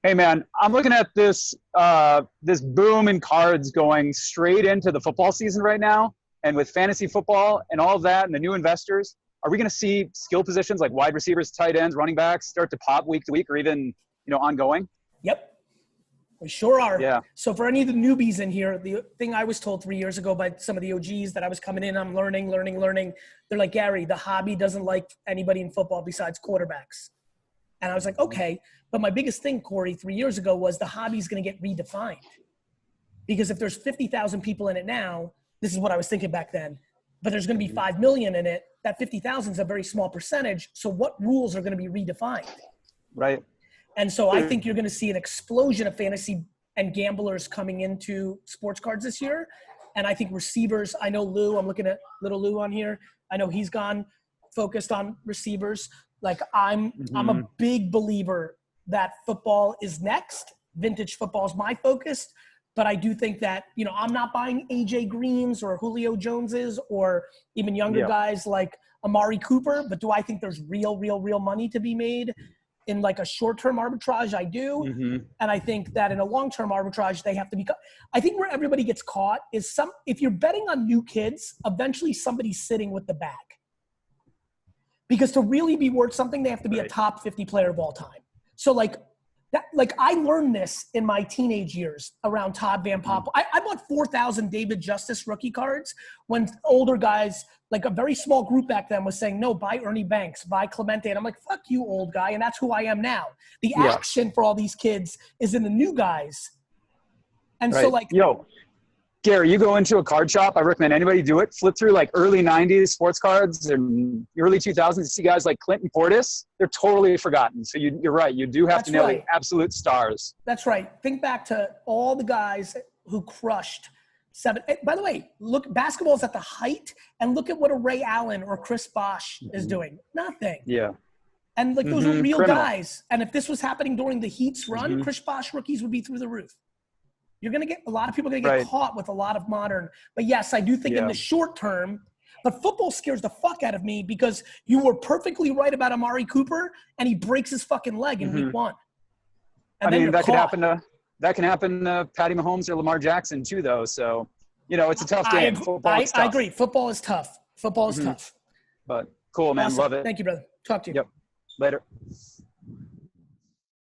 Hey man, I'm looking at this boom in cards going straight into the football season right now, and with fantasy football and all of that, and the new investors, are we going to see skill positions like wide receivers, tight ends, running backs start to pop week to week, or even ongoing? Yep, we sure are. Yeah, So for any of the newbies in here, the thing I was told 3 years ago by some of the OGs that I was coming in, I'm learning. They're like, Gary, the hobby doesn't like anybody in football besides quarterbacks. And I was like, okay. But my biggest thing, Corey, 3 years ago was the hobby is going to get redefined. Because if there's 50,000 people in it now, this is what I was thinking back then, but there's going to be 5 million in it. That 50,000 is a very small percentage. So what rules are going to be redefined? right. And so I think you're going to see an explosion of fantasy and gamblers coming into sports cards this year. And I think receivers, I know Lou, I'm looking at little Lou on here. I know he's gone focused on receivers. Like I'm a big believer that football is next. Vintage football is my focus. But I do think that, I'm not buying AJ Greens or Julio Joneses or even younger guys like Amari Cooper. But do I think there's real money to be made in like a short-term arbitrage? I do. And I think that in a long-term arbitrage, they have to be – I think where everybody gets caught is if you're betting on new kids, eventually somebody's sitting with the bag. Because to really be worth something, they have to be a top 50 player of all time. So I learned this in my teenage years around Todd Van Poppel. I bought 4,000 David Justice rookie cards when older guys, like a very small group back then, was saying, no, buy Ernie Banks, buy Clemente. And I'm like, fuck you, old guy. And that's who I am now. The action for all these kids is in the new guys. And so Gary, you go into a card shop, I recommend anybody do it. Flip through like early 90s sports cards and early 2000s. You see guys like Clinton Portis, they're totally forgotten. So you're right. You do have to nail the absolute stars. That's right. Think back to all the guys who crushed seven. By the way, look, basketball's at the height, and look at what a Ray Allen or Chris Bosh is doing. Nothing. Yeah. And those are real guys. And if this was happening during the Heat's run, Chris Bosh rookies would be through the roof. You're going to get – a lot of people are going to get caught with a lot of modern – but, yes, I do think in the short term – but football scares the fuck out of me because you were perfectly right about Amari Cooper, and he breaks his fucking leg in week one. And that can happen to Patty Mahomes or Lamar Jackson too, though. So, it's a tough game. I agree. Football is tough. Football is tough. But cool, man. Awesome. Love it. Thank you, brother. Talk to you. Yep. Later.